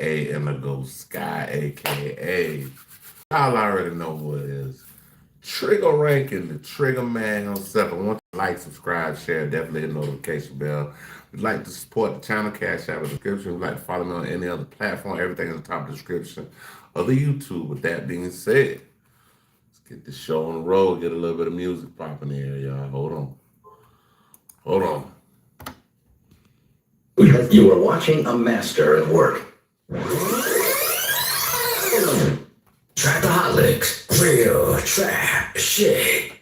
Indigo Sky, aka y'all already know who it is. Trigger ranking, the Trigger Man himself. I want you to like, subscribe, share, definitely hit the notification bell. If you'd like to support the channel, cash out in the description. If you'd like to follow me on any other platform, everything in the top of the description of the YouTube. With that being said, let's get the show on the road, get a little bit of music popping here, y'all. Hold on. Hold on. You are watching a master at work. Trapaholics, real trap shit.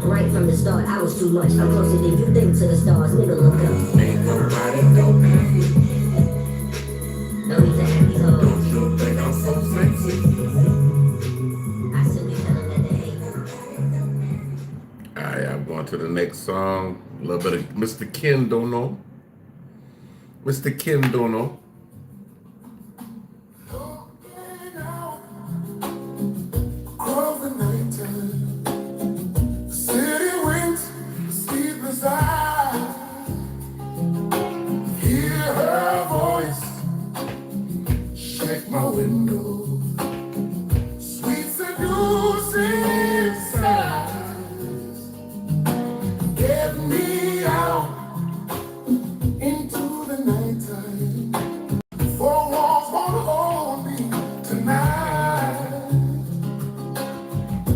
Right from the start, I was too much. I'm closer than you think to the stars. Nigga, look up. Ain't nobody don't No need to act these hoes. Don't you think I'm so sexy? I simply tell them that they hate. All right, I'm going to the next song. A little bit of Mr. Ken Dono. Mr. Ken Dono. My window, sweet seducing sighs, get me out into the nighttime. Four walls won't hold me tonight.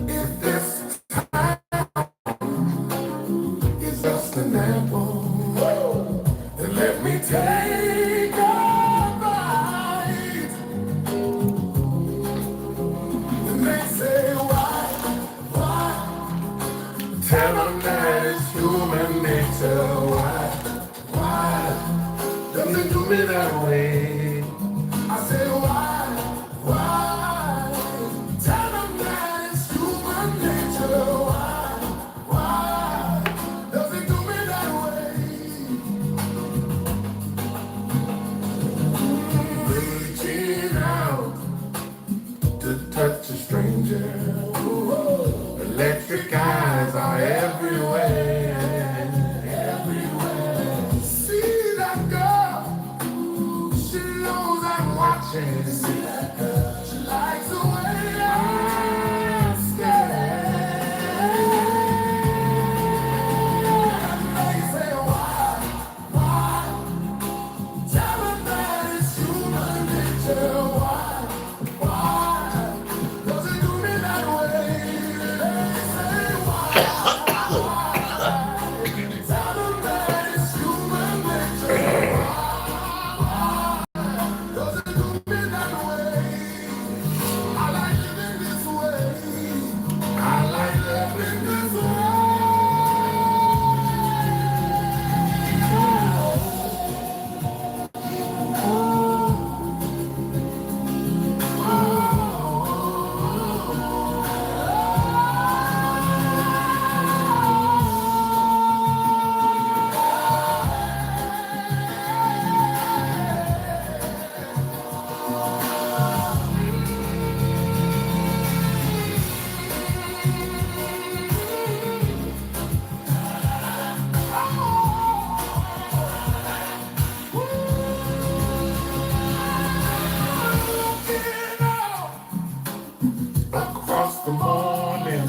If this time is just an apple, then let me take a bite. Tell them that it's human nature. Why does it do me that way? I say why? Tell them that it's human nature. Why does it do me that way? chance. She likes the way I stare. They say why? Tell them that it's human nature. Why? Does it do me that way? They say why? Tell them that it's human nature. Does it do me that way? I like living this way. I like living this way. Across the morning,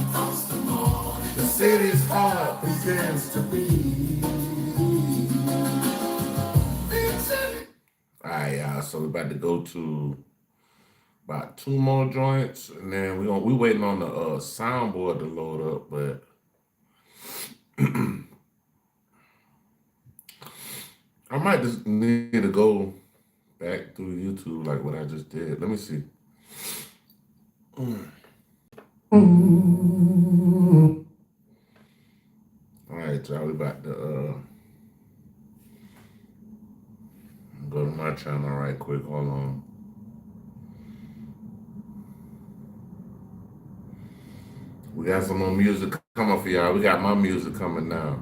the city's heart begins to beat. Alright, y'all. So we're about to go to about 2 more joints, and then we waiting on the soundboard to load up, but I might just need to go back through YouTube like what I just did. Let me see. Alright, y'all, we about to go to my channel right quick. Hold on. We got some more music coming for y'all. We got my music coming now.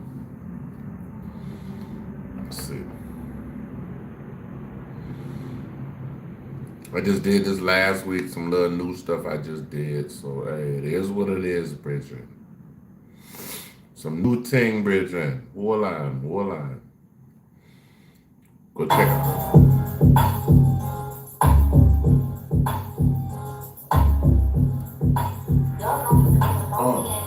Let's see. I just did this last week, some little new stuff I just did. So, hey, it is what it is, Bridget. Some new ting, Bridget. Warline. Go check it out.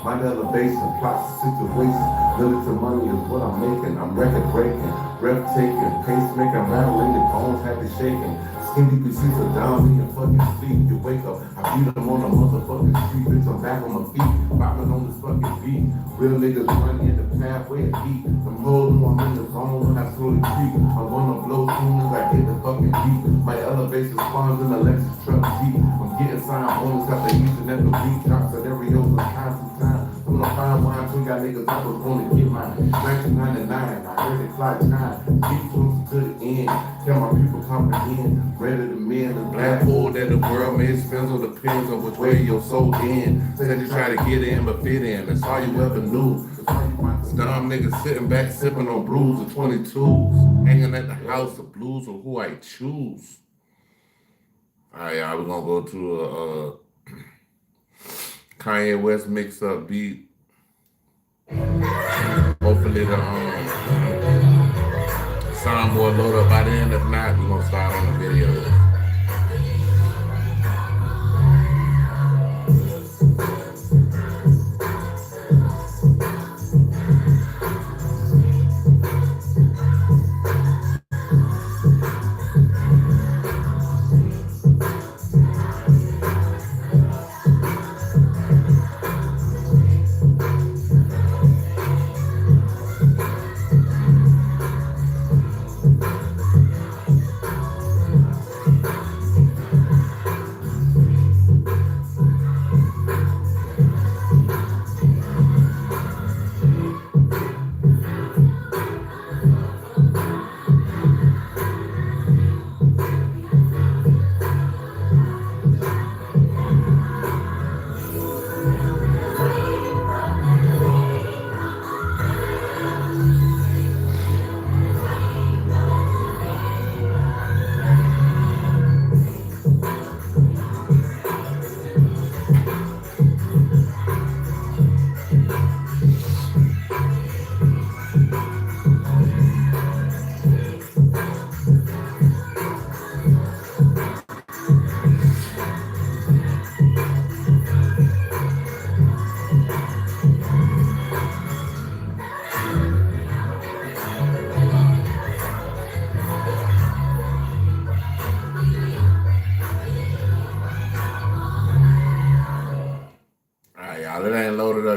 My elevation, plots the situation. Limited money is what I'm making. I'm record breaking, breathtaking, pacemaker, rattling the bones, happy shaking. Skinny pieces are down in your fucking sleep. You wake up, I beat them on the motherfucking street. Bitch, I'm back on my feet, bopping on this fucking beat. Real niggas running in the pathway of heat. I'm holding on in the zone when I slowly creep. I'm gonna blow soon as I hit the fucking beat. My elevation spawns in a Lexus truck seat. I'm getting signed bonus after each and every week. Drop scenarios on constant time. I'm gonna find wine, we got niggas I was gonna get mine. 1999, I heard it fly time. Keep close to the end. Tell my people comprehend. Ready to mend the black hole that the world made spins on depends on which way your soul in. Said you try to get in but fit in. That's all you ever knew. Dumb niggas sitting back sipping on brews of 22s. Hanging at the house of blues of who I choose. Alright, y'all, we're gonna go to a Kanye West mix-up beat. Hopefully the soundboard load up by then. If not, we're gonna start on the video.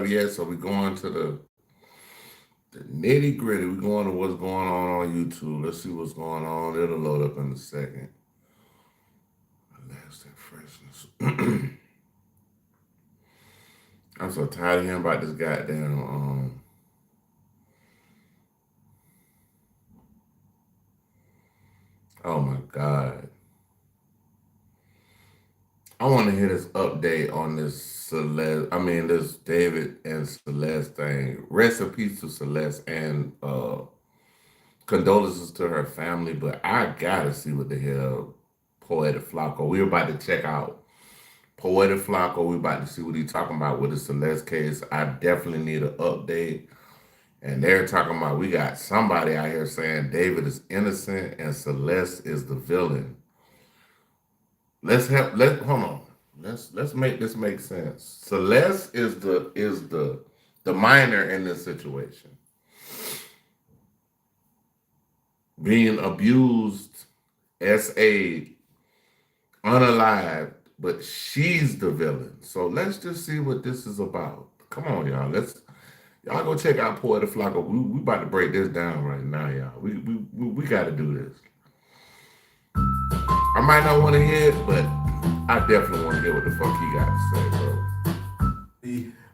up yet, so we're going to the nitty gritty. We're going to what's going on YouTube. Let's see what's going on. It'll load up in a second. Lasting freshness. I'm so tired of hearing about this goddamn oh my God. I want to hear this update on this this David and Celeste thing. Rest in peace to Celeste and condolences to her family, but I gotta see what the hell Poetic Flacco. We're about to check out Poetic Flacco. We're about to see what he's talking about with the Celeste case. I definitely need an update. And they're talking about, we got somebody out here saying David is innocent and Celeste is the villain. Hold on. Let's make this make sense. Celeste is the minor in this situation. Being abused, SA, unalived, but she's the villain. So let's just see what this is about. Come on, y'all. Y'all go check out Poetic Flacco. We about to break this down right now, y'all. We got to do this. I might not want to hear it, but I definitely want to hear what the fuck he got to say, bro.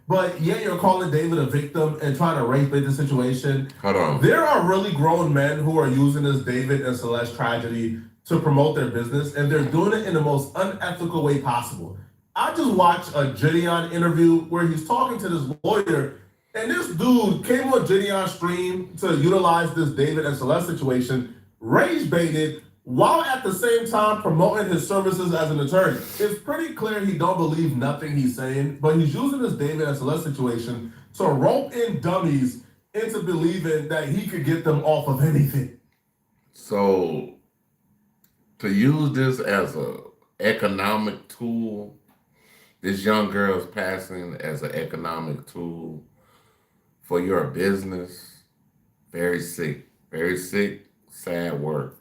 But yeah, you're calling David a victim and trying to race bait the situation. Hold on. There are really grown men who are using this David and Celeste tragedy to promote their business, and they're doing it in the most unethical way possible. I just watched a Gideon interview where he's talking to this lawyer, and this dude came on Gideon's stream to utilize this David and Celeste situation, rage baited, while at the same time promoting his services as an attorney. It's pretty clear he don't believe nothing he's saying, but he's using this David and Celeste situation to rope in dummies into believing that he could get them off of anything. So, to use this as a economic tool, this young girl's passing as an economic tool for your business, very sick, sad work.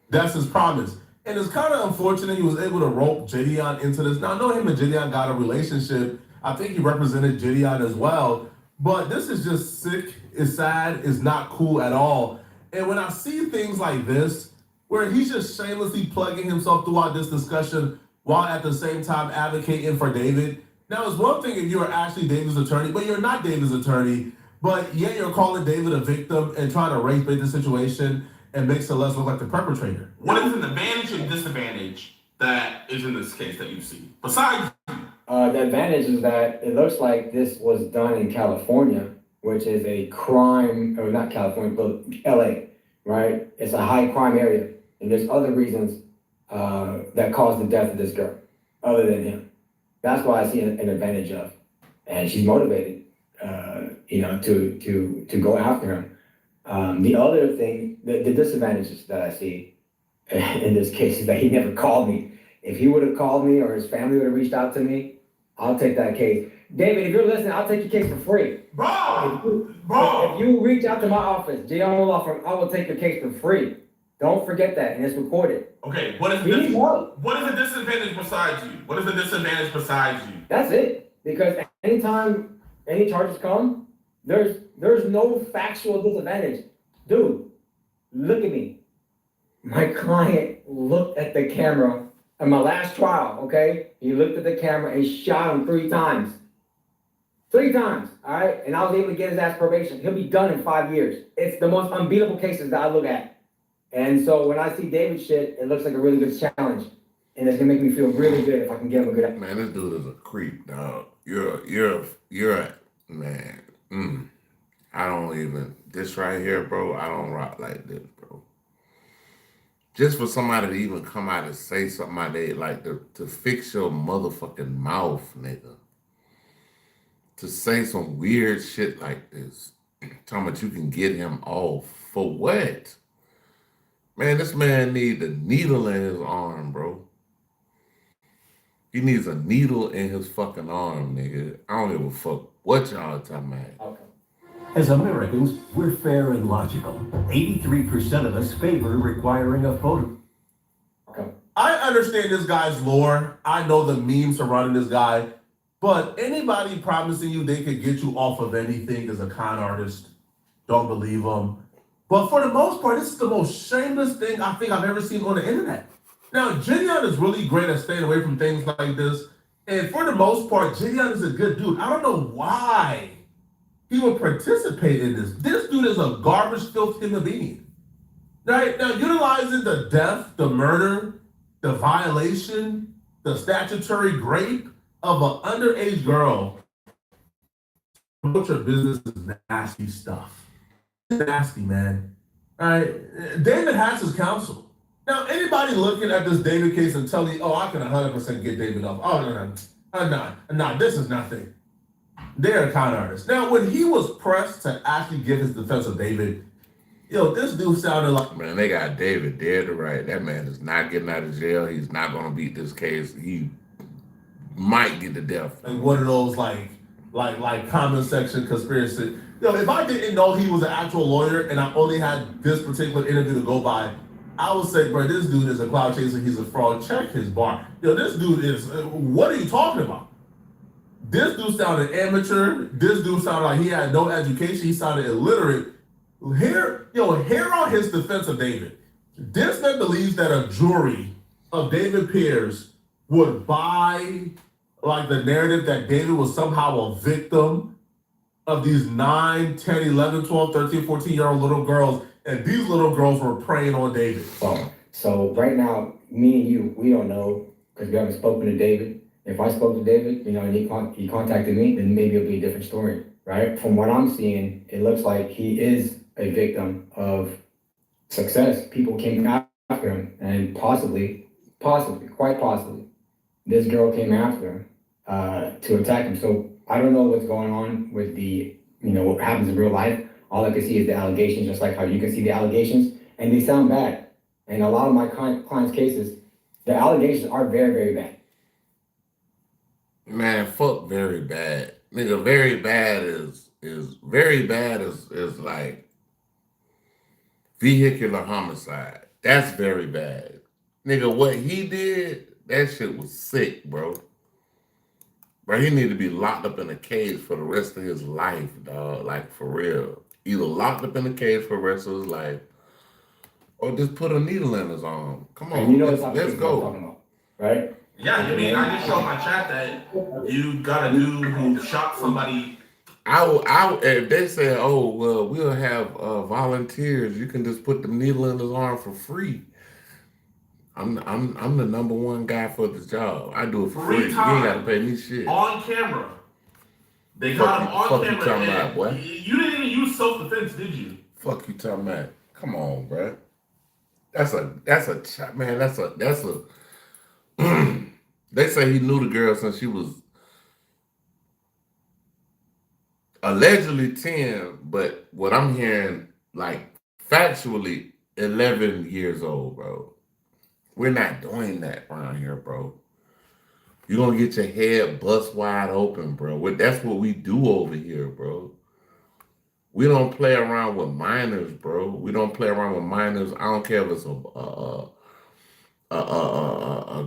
That's his promise. And it's kind of unfortunate he was able to rope Gideon into this. Now, I know him and Gideon got a relationship. I think he represented Gideon as well. But this is just sick, it's sad, it's not cool at all. And when I see things like this, where he's just shamelessly plugging himself throughout this discussion while at the same time advocating for David. Now, it's one thing if you're actually David's attorney, but you're not David's attorney. But yeah, you're calling David a victim and trying to race bait the situation and make Celeste look like the perpetrator. What is an advantage and disadvantage that is in this case that you see? Besides, the advantage is that it looks like this was done in California, which is a crime, or not California, but LA, right? It's a high crime area. And there's other reasons that caused the death of this girl, other than him. That's why I see an advantage of. And she's motivated, to go after him. The other thing, the disadvantages that I see in this case is that he never called me. If he would have called me or his family would have reached out to me, I'll take that case. David, if you're listening, I'll take your case for free. bro, If you reach out to my office, J.O. Law Firm, I will take your case for free. Don't forget that, and it's recorded. okay, what is We need help. the disadvantage besides you? What is the disadvantage besides you? That's it. Because anytime any charges come, there's no factual disadvantage. Dude, look at me. My client looked at the camera in my last trial, okay? He looked at the camera and shot him 3 times. 3 times, all right? And I was able to get his ass probation. He'll be done in 5 years. It's the most unbeatable cases that I look at. And so when I see David shit, it looks like a really good challenge. And it's gonna make me feel really good if I can give him a good. Man, this dude is a creep, dog. You're a man. I don't even, this right here, bro, I don't rock like this, bro. Just for somebody to even come out and say something like that, like to fix your motherfucking mouth, nigga. To say some weird shit like this. Talking about you can get him off. For what? Man, this man needs a needle in his arm, bro. He needs a needle in his fucking arm, nigga. I don't give a fuck what y'all talking about. Okay. As Americans, we're fair and logical. 83% of us favor requiring a photo. I understand this guy's lore. I know the memes surrounding this guy. But anybody promising you they could get you off of anything is a con artist. Don't believe them. But for the most part, this is the most shameless thing I think I've ever seen on the internet. Now, Gideon is really great at staying away from things like this. And for the most part, Gideon is a good dude. I don't know why he would participate in this. This dude is a garbage filth human being. Right? Now, utilizing the death, the murder, the violation, the statutory grape of an underage girl to promote your business is nasty stuff. Nasty, man. All right. David has his counsel. Now, anybody looking at this David case and telling you, oh, I can 100% get David off. Oh, no. I'm not. This is nothing. They're a con artist. Now, when he was pressed to actually give his defense of David, this dude sounded like, man, they got David dead to right. That man is not getting out of jail. He's not going to beat this case. He might get to death. Like one of those like comment section conspiracy. If I didn't know he was an actual lawyer and I only had this particular interview to go by, I would say, bro, this dude is a cloud chaser. He's a fraud. Check his bar. This dude is. What are you talking about? This dude sounded amateur. This dude sounded like he had no education. He sounded illiterate. Here on his defense of David. This man believes that a jury of David Pierce would buy like the narrative that David was somehow a victim of these 9, 10, 11, 12, 13, 14-year-old little girls, and these little girls were preying on David. So right now, me and you, we don't know because we haven't spoken to David. If I spoke to David, and he contacted me, then maybe it'll be a different story, right? From what I'm seeing, it looks like he is a victim of success. People came after him, and possibly, quite possibly, this girl came after him to attack him. So I don't know what's going on with the, what happens in real life. All I can see is the allegations, just like how you can see the allegations, and they sound bad. And a lot of my clients' cases, the allegations are very, very bad. Man, fuck very bad. Nigga, very bad is like vehicular homicide. That's very bad. Nigga, what he did, that shit was sick, bro. Bro, he need to be locked up in a cage for the rest of his life, dog. Like, for real. Either locked up in a cage for the rest of his life, or just put a needle in his arm. Come on, let's go. About, right? Yeah, I just showed my chat that you got a dude who shot somebody. If they say, oh, well, we'll have volunteers, you can just put the needle in his arm for free. I'm the number one guy for this job. I do it for free. You ain't gotta pay me shit. On camera. They got him on camera. You talking about, boy? You didn't even use self-defense, did you? Fuck you talking about? Come on, bro. That's a they say he knew the girl since she was allegedly 10, but what I'm hearing, like, factually 11 years old, bro. We're not doing that around here, bro. You're gonna get your head bust wide open, bro. That's what we do over here, bro. We don't play around with minors, bro. We don't play around with minors. I don't care if it's a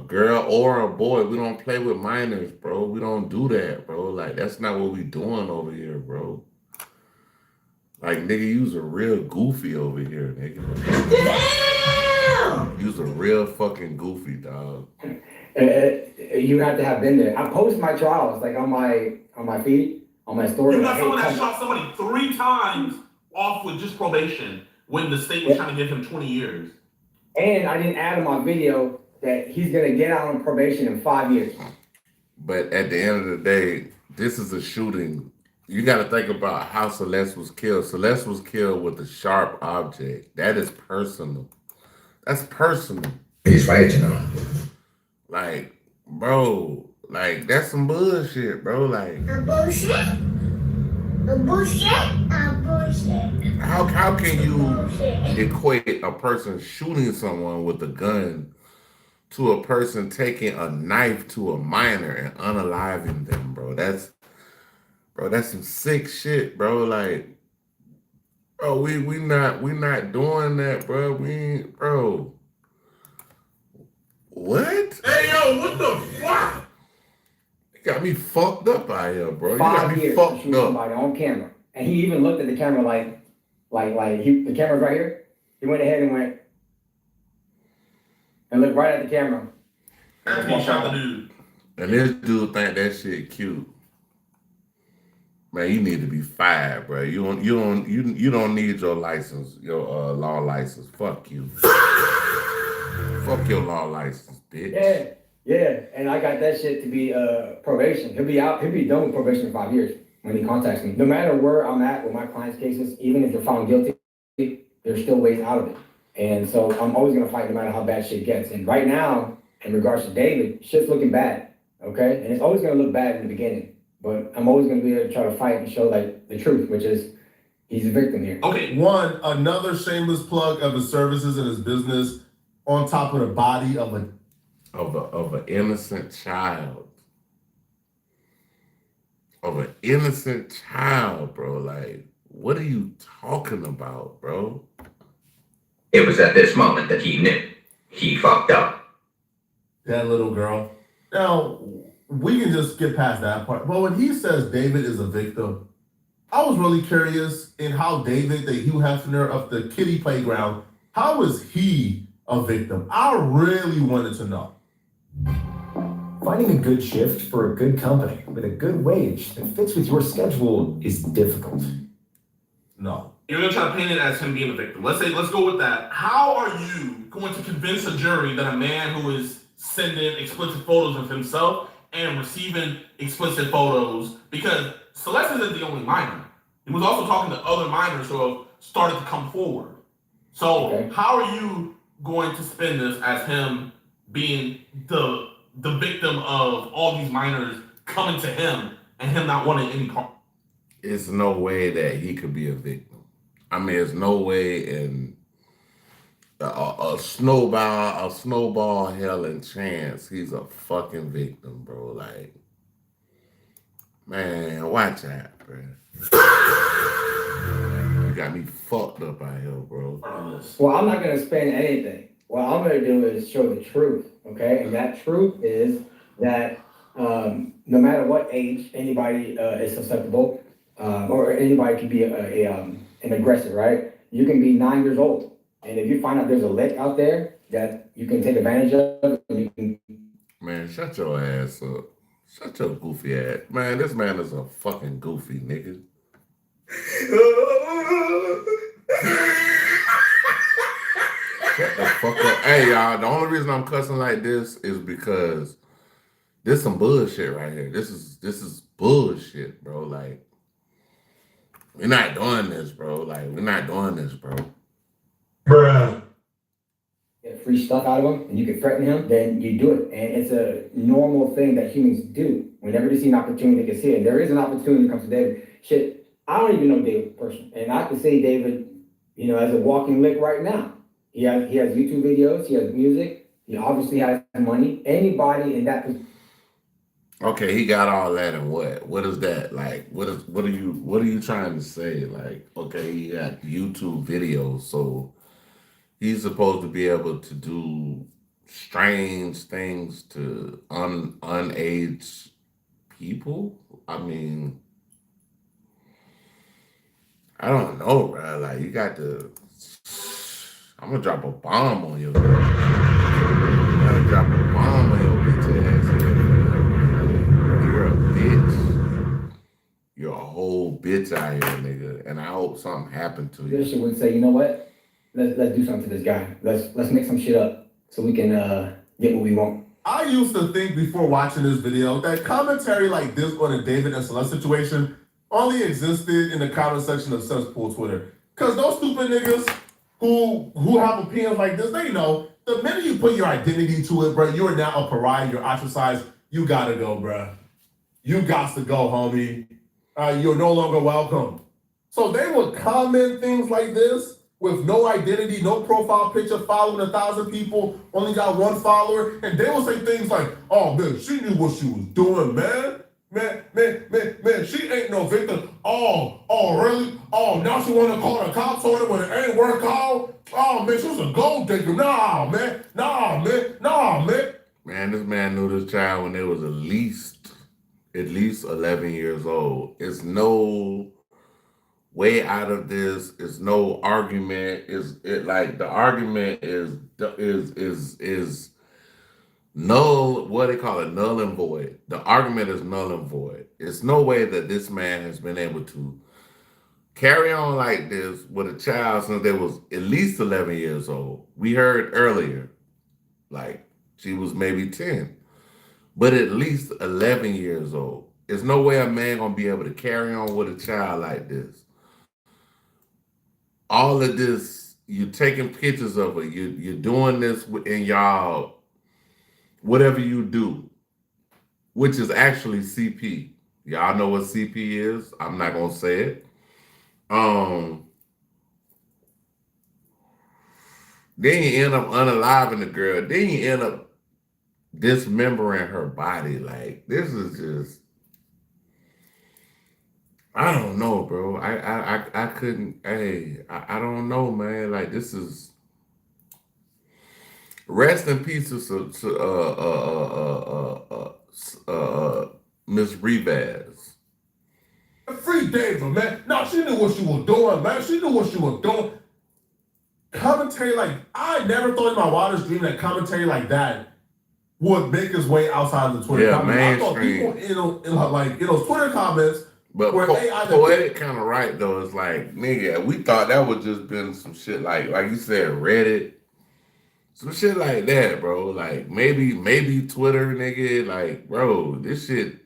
girl or a boy. We don't play with minors, bro. We don't do that, bro. Like, that's not what we doing over here, bro. Like, nigga, you's a real goofy over here, nigga. Damn! You's a real fucking goofy, dog. You have to have been there. I post my trials, like, on my feed, on my story. You got someone that shot somebody 3 times off with just probation when the state was trying to give him 20 years. And I didn't add in my video that he's going to get out on probation in 5 years. But at the end of the day, this is a shooting. You got to think about how Celeste was killed. Celeste was killed with a sharp object. That is personal. That's personal. He's right, Like, bro, like, that's some bullshit, bro. Like, Bullshit. How can you equate a person shooting someone with a gun to a person taking a knife to a minor and unaliving them, bro? That's some sick shit, bro. Like, bro, we not doing that, bro. We ain't, bro. What? Hey, yo, what the fuck? got me fucked up out here, bro. You got 5 me years to fucked shoot up. somebody on camera. And he even looked at the camera the camera's right here. He went ahead and went and looked right at the camera. After he shot the dude. And this dude think that shit cute. Man, you need to be fired, bro. You don't need your license, your law license. Fuck you. Fuck your law license, bitch. Yeah. And I got that shit to be probation. He'll be done with probation for 5 years when he contacts me. No matter where I'm at with my clients' cases, even if they're found guilty, there's still ways out of it. And so I'm always gonna fight no matter how bad shit gets. And right now, in regards to David, shit's looking bad. Okay? And it's always gonna look bad in the beginning. But I'm always gonna be able to try to fight and show like the truth, which is he's a victim here. Okay. One, another shameless plug of his services and his business on top of the body of an innocent child. Of an innocent child, bro. Like, what are you talking about, bro? It was at this moment that he knew he fucked up. that little girl. Now, we can just get past that part. But when he says David is a victim, I was really curious in how David, the Hugh Hefner of the kiddie playground, how is he a victim? I really wanted to know. Finding a good shift for a good company with a good wage that fits with your schedule is difficult. No. You're gonna try to paint it as him being a victim. Let's go with that. How are you going to convince a jury that a man who is sending explicit photos of himself and receiving explicit photos, because Celeste isn't the only minor. He was also talking to other minors who have started to come forward. So how are you going to spin this as him being the victim of all these minors coming to him and him not wanting any part? It's no way that he could be a victim. I mean, there's no way in a snowball hell and chance he's a fucking victim, bro. Like, man, watch out, bro. You got me fucked up out here, bro. Well, I'm not gonna spin anything. What I'm gonna do is show the truth, okay? And that truth is that no matter what age anybody is susceptible, or anybody can be an aggressor, right? You can be 9 years old, and if you find out there's a lick out there that you can take advantage of, you can. Man, shut your ass up. Shut your goofy ass. Man, this man is a fucking goofy nigga. Shut the fuck up. Hey, y'all, the only reason I'm cussing like this is because this some bullshit right here. This is bullshit, bro. Like, we're not doing this, bro. Like, we're not doing this, bro. Bruh. Get free stuff out of him and you can threaten him, then you do it. And it's a normal thing that humans do. Whenever they see an opportunity, they can see it. And there is an opportunity that comes to David. Shit, I don't even know David personally. And I can say David, as a walking lick right now. He has YouTube videos, he has music, he obviously has money. Anybody in that position. Okay, he got all that and what? What is that? Like, what are you trying to say? Like, okay, he got YouTube videos, so he's supposed to be able to do strange things to unaged people? I mean, I don't know, bro. Like, you got to. I'm gonna drop a bomb on your ass. I'm gonna drop a bomb on your bitch ass. You're a bitch. You're a whole bitch out here, nigga. And I hope something happened to you. Leadership would say, you know what? Let's do something to this guy. Let's make some shit up so we can get what we want. I used to think before watching this video that commentary like this on a David and Celeste situation only existed in the comment section of cesspool Twitter. Cause those stupid niggas who have opinions like this, they know the minute you put your identity to it, bro, you are now a pariah, you're ostracized, you gotta go, bro. You got to go, homie. You're no longer welcome. So they would comment things like this with no identity, no profile picture, following 1,000 people, only got one follower, and they would say things like, oh man, she knew what she was doing, man. Man, she ain't no victim. Oh, really? Oh, now she wanna call the cops on it when it ain't work out? Oh man, she was a gold digger. Nah, man. Man, this man knew this child when they was at least at least 11 years old. It's no way out of this. It's no argument. The argument is null. What they call it, null and void. The argument is null and void. It's no way that this man has been able to carry on like this with a child since they was at least 11 years old. We heard earlier, like she was maybe 10, but at least 11 years old. There's no way a man gonna be able to carry on with a child like this. All of this, you're taking pictures of her. You're doing this in y'all, whatever you do, which is actually CP. Y'all know what CP is. I'm not gonna say it. Then you end up unaliving the girl. Then you end up dismembering her body. Like, this is just, I don't know, bro. I couldn't. Hey, I don't know, man. Like, this is, rest in peace to Miss Rivas. Free David, man. No, she knew what she was doing, man. She knew what she was doing. Commentary like, I never thought in my wildest dream that commentary like that would make its way outside of the Twitter comments. I thought people in those Twitter comments. But Poetic kind of right though. It's like, nigga, we thought that would just been some shit like you said, Reddit, some shit like that, bro. Like maybe Twitter, nigga. Like, bro, this shit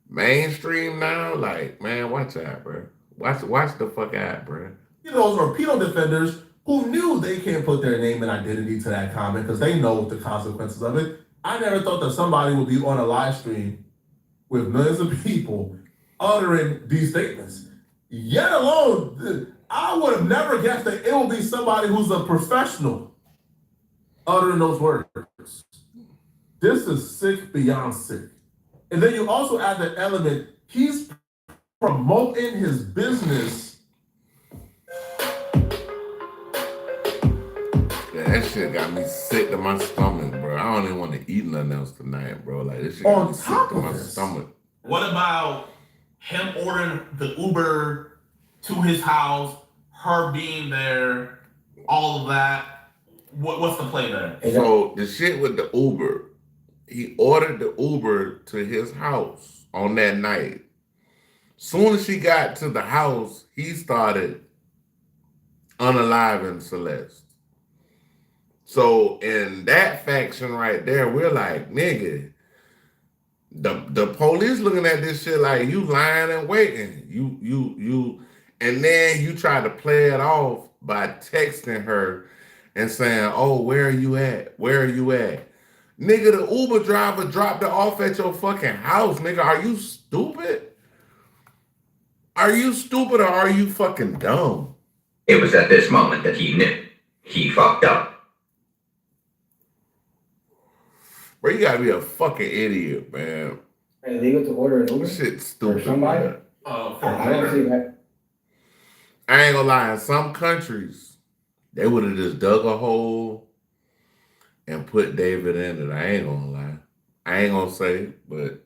mainstream now. Like, man, watch out, bro. Watch the fuck out, bro. You know, those torpedo defenders who knew they can't put their name and identity to that comment because they know the consequences of it. I never thought that somebody would be on a live stream with millions of people uttering these statements. Yet alone, I would have never guessed that it will be somebody who's a professional uttering those words. This is sick beyond sick. And then you also add the element, he's promoting his business. That shit got me sick to my stomach, bro. I don't even want to eat nothing else tonight, bro. Like, this shit got me sick to my stomach. What about him ordering the Uber to his house, her being there, all of that? What's the play there? So the shit with the Uber, he ordered the Uber to his house on that night. Soon as she got to the house, he started unaliving Celeste. So in that faction right there, we're like, nigga, the police looking at this shit like you lying and waiting. You, and then you try to play it off by texting her and saying, oh, where are you at? Where are you at? Nigga, the Uber driver dropped it off at your fucking house, nigga. Are you stupid? Are you stupid or are you fucking dumb? It was at this moment that he knew. He fucked up. Bro, you gotta be a fucking idiot, man. Illegal to order an Uber? Shit's stupid. For somebody? Man. I don't see that. I ain't gonna lie, in some countries, they would have just dug a hole and put David in it. I ain't gonna lie. I ain't gonna say, but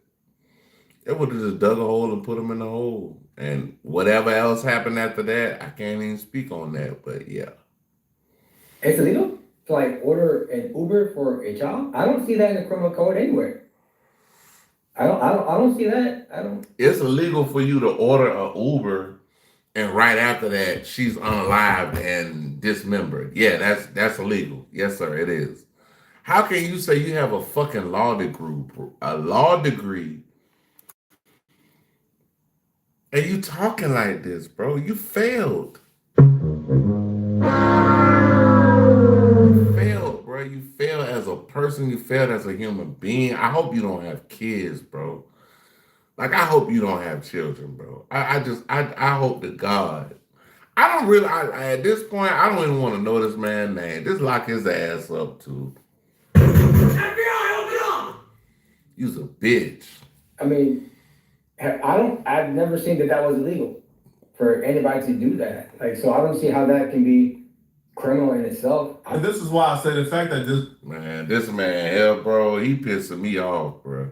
they would have just dug a hole and put him in the hole. And whatever else happened after that, I can't even speak on that, but yeah. It's illegal to like order an Uber for a child? I don't see that in the criminal code anywhere. I don't see that. It's illegal for you to order an Uber and right after that she's unalived and dismembered. Yeah, that's illegal. Yes, sir, it is. How can you say you have a fucking law degree, and you talking like this, bro? You failed. You failed as a person. You failed as a human being. I hope you don't have kids, bro. Like, I hope you don't have children, bro. I hope to God. I don't really, at this point, I don't even want to know this man's name. Just lock his ass up, too. FBI, open up! You's a bitch. I mean, I've never seen that was illegal for anybody to do that. Like, so I don't see how that can be criminal in itself. And this is why I say the fact that this man, hell, bro, he pissing me off, bro.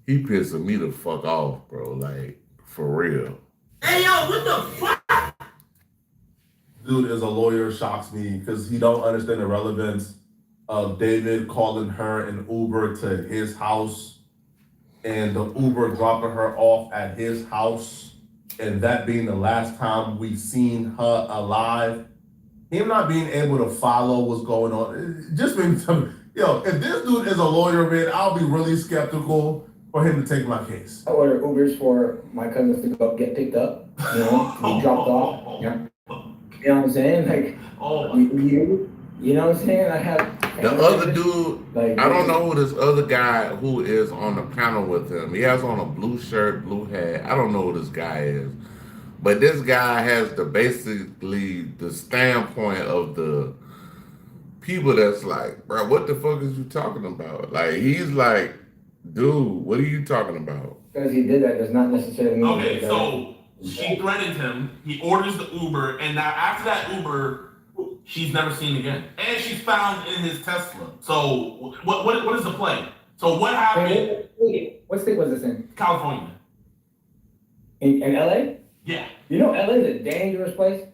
He pissing me the fuck off, bro. Like, for real. Hey, yo, what the fuck? Dude, as a lawyer, shocks me because he don't understand the relevance of David calling her an Uber to his house and the Uber dropping her off at his house, and that being the last time we seen her alive. Him not being able to follow what's going on, it just means, yo, if this dude is a lawyer, man, I'll be really skeptical for him to take my case. I order Ubers for my cousins to go get picked up, to be dropped off. Yeah. You know what I'm saying? Like, you know what I'm saying? I have the other dude, like, I don't know who this other guy who is on the panel with him. He has on a blue shirt, blue hat. I don't know who this guy is. But this guy has basically the standpoint of the people that's like, bro, what the fuck is you talking about? Like, he's like, dude, what are you talking about? Because he did that does not necessarily mean. Okay, so she threatened him. He orders the Uber, and now after that Uber, she's never seen again, and she's found in his Tesla. So what is the play? So what happened? What state was this in? California. In LA? Yeah. You know LA is a dangerous place.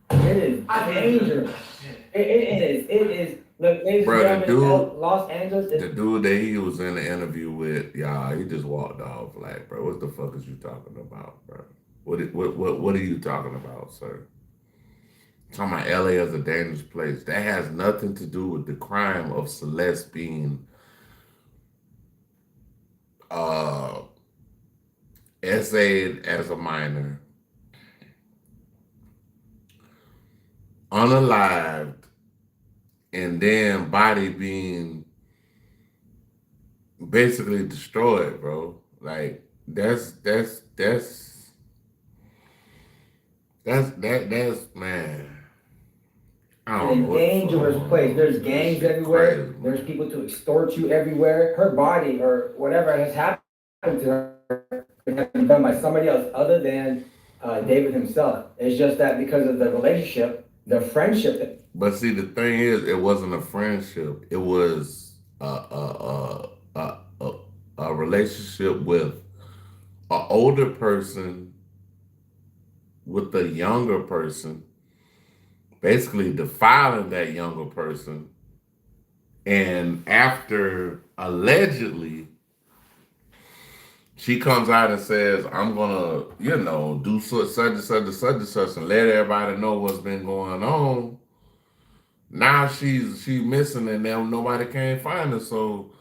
It is dangerous. It is. Look, ladies and gentlemen, Los Angeles. The dude that he was in the interview with, y'all, he just walked off like, bro, what the fuck is you talking about, bro? What are you talking about, sir? Talking about LA as a dangerous place. That has nothing to do with the crime of Celeste being essayed as a minor, unalived, and then body being basically destroyed, bro. Like that's man. I don't know. A dangerous place. There's gangs everywhere. Crazy, there's people to extort you everywhere. Her body or whatever has happened to her has been done by somebody else other than David himself. It's just that because of the relationship, the friendship. But see, the thing is, it wasn't a friendship. It was a relationship with an older person with a younger person, basically defiling that younger person. And after allegedly, she comes out and says, I'm gonna, do such and such and let everybody know what's been going on. Now she's missing and now nobody can't find her. So,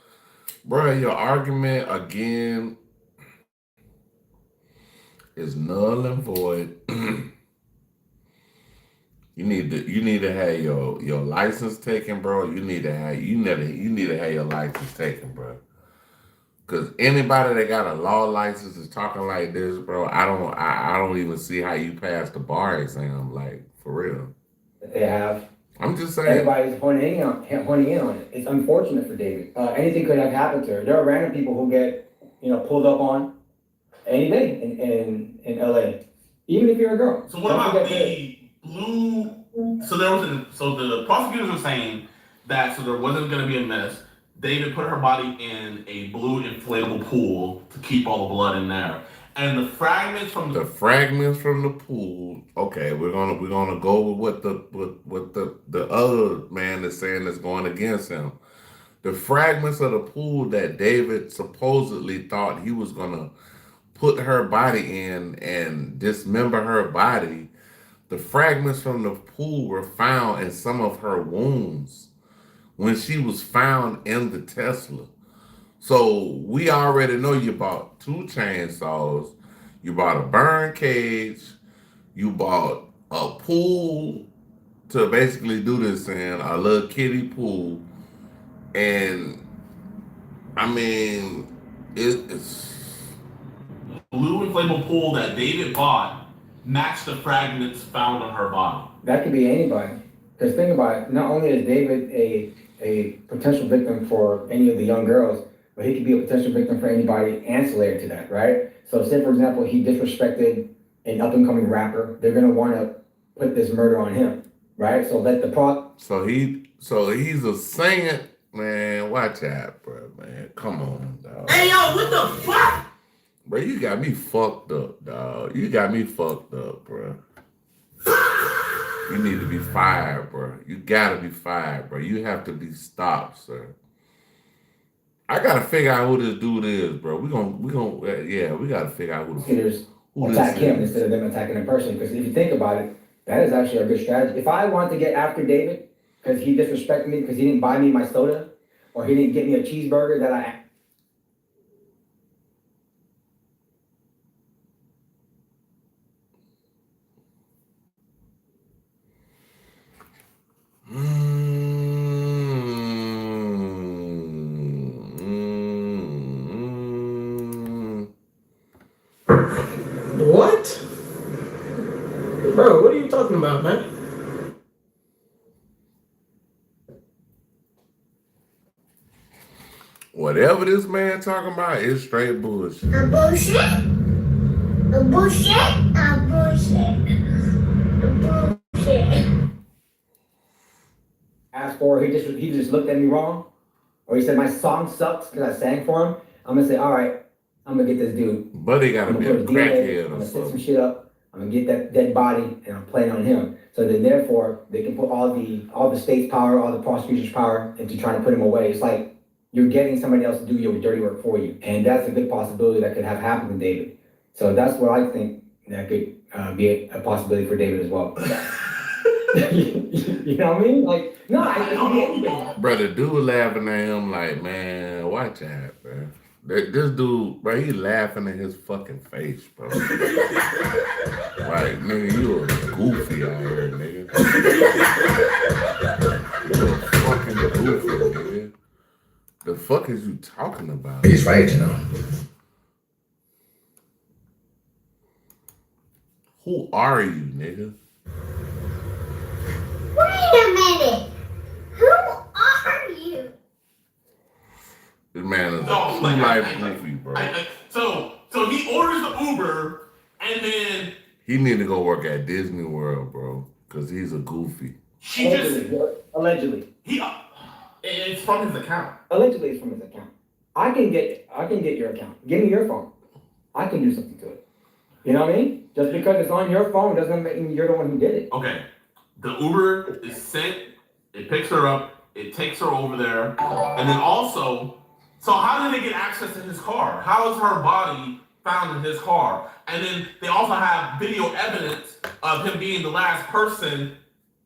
bro, your argument again is null and void. You need to have your license taken, bro. You need to have your license taken, bro. Cause anybody that got a law license is talking like this, bro. I don't even see how you pass the bar exam, like for real. They have. I'm just saying. Everybody's pointing in on it. It's unfortunate for David. Anything could have happened to her. There are random people who get, pulled up on any day in LA, even if you're a girl. So what about the blue? So the prosecutors were saying that so there wasn't going to be a mess. David put her body in a blue inflatable pool to keep all the blood in there. And the fragments from the pool. Okay, we're gonna go with what the other man is saying that's going against him. The fragments of the pool that David supposedly thought he was gonna put her body in and dismember her body. The fragments from the pool were found in some of her wounds when she was found in the Tesla. So we already know you bought 2 chainsaws, you bought a burn cage, you bought a pool to basically do this in, a little kiddie pool. And I mean, it's blue inflatable pool that David bought matched the fragments found on her body. That could be anybody. Because think about it, not only is David a potential victim for any of the young girls, but he could be a potential victim for anybody ancillary to that, right? So say, for example, he disrespected an up-and-coming rapper. They're going to want to put this murder on him, right? So let the So he's a saying Man, watch out, bro, man. Come on, dog. Hey, yo, what the fuck? Bro, you got me fucked up, dog. You got me fucked up, bro. You need to be fired, bro. You gotta be fired, bro. You have to be stopped, sir. I gotta figure out who this dude is, bro. We gotta figure out who Prosecutors who attack this him is. instead of them attacking in person. Because if you think about it, that is actually a good strategy. If I want to get after David because he disrespected me because he didn't buy me my soda or he didn't get me a cheeseburger that I What? Bro, what are you talking about, man? Whatever this man talking about is straight bullshit. A bullshit? A bullshit? A bullshit. A bullshit. asked for, he just looked at me wrong, or he said my song sucks because I sang for him. I'm gonna say, all right, I'm gonna get this dude. But he gotta I'm be gonna a put his DNA, crackhead I'm or gonna set some something. shit up. I'm gonna get that dead body and I'm playing on him. So then therefore they can put all the state's power, all the prosecution's power into trying to put him away. It's like you're getting somebody else to do your dirty work for you, and that's a good possibility that could have happened to David. So that's what I think that could be a possibility for David as well. You know what I mean? Like, no, I don't know. Brother, dude laughing at him like, man, watch out, bro. This dude, bro, he laughing in his fucking face, bro. Like, nigga, you a goofy out here, nigga. You a fucking goofy, nigga. The fuck is you talking about? He's right, you know. Who are you, nigga? Wait a minute. Who are you? This man is a No, true life goofy, bro. So he orders the Uber, and then He need to go work at Disney World, bro, because he's a goofy. Allegedly. It's from his account. Allegedly, it's from his account. I can get your account. Give me your phone. I can do something to it. You know what I mean? Just because it's on your phone doesn't mean you're the one who did it. Okay. The Uber is sent, it picks her up, it takes her over there, and then also, so how did they get access to his car? How is her body found in his car? And then they also have video evidence of him being the last person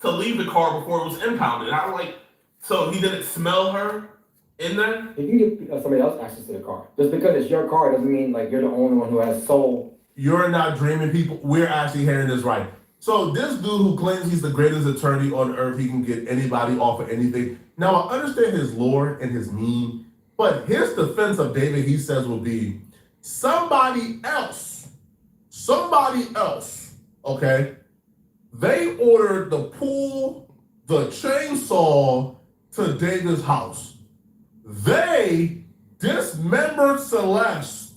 to leave the car before it was impounded. I was like, so he didn't smell her in there? If you can give somebody else access to the car, just because it's your car doesn't mean like you're the only one who has sole. You're not dreaming, people. We're actually hearing this right. So this dude who claims he's the greatest attorney on earth, he can get anybody off of anything. Now, I understand his lore and his meme, but his defense of David, he says, will be somebody else, okay? They ordered the pool, the chainsaw to David's house. They dismembered Celeste,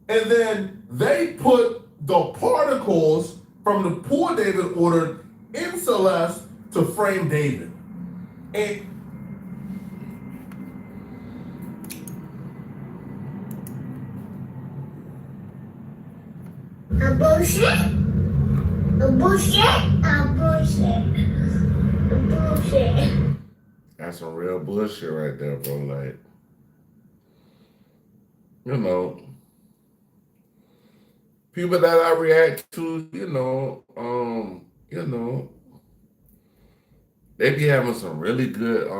and then they put the particles from the pool David ordered in Celeste to frame David. And A bullshit? A bullshit? A bullshit. A bullshit. That's some real bullshit right there, bro. Like, you know, people that I react to, they be having some really good,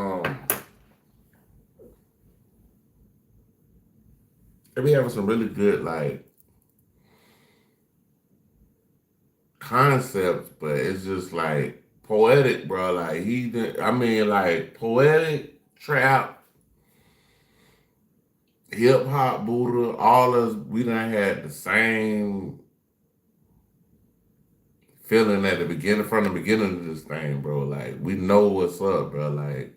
like concepts, but it's just like poetic, bro. Like like poetic trap, hip hop, Buddha, all us, we done had the same feeling at the beginning, from the beginning of this thing, bro. Like, we know what's up, bro. Like,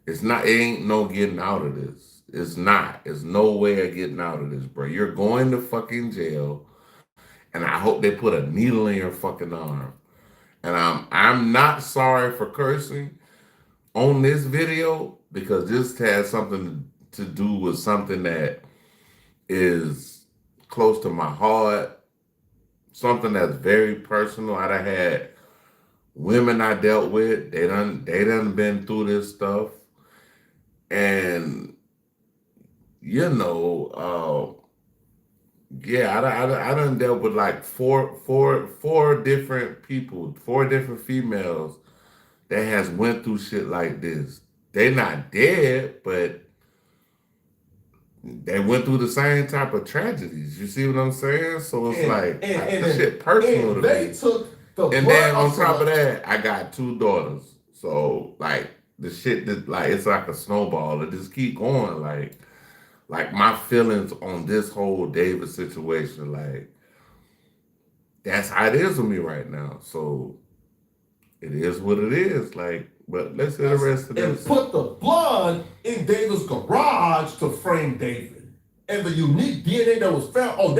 it ain't no getting out of this. It's not. It's no way of getting out of this, bro. You're going to fucking jail, and I hope they put a needle in your fucking arm. And I'm not sorry for cursing, on this video because this has something to do with something that is close to my heart, something that's very personal. I done had women I dealt with, they done been through this stuff. And you know, yeah, I done dealt with like four different people, 4 different females that has went through shit like this. They not dead, but they went through the same type of tragedies. You see what I'm saying? So it's this shit personal to they me. Took the And then on top of that, I got 2 daughters. So like the shit that like it's like a snowball. It just keep going. Like my feelings on this whole David situation, like that's how it is with me right now. So it is what it is. Like, but let's hear the rest of this. And put the blood in David's garage to frame David. And the unique DNA that was found,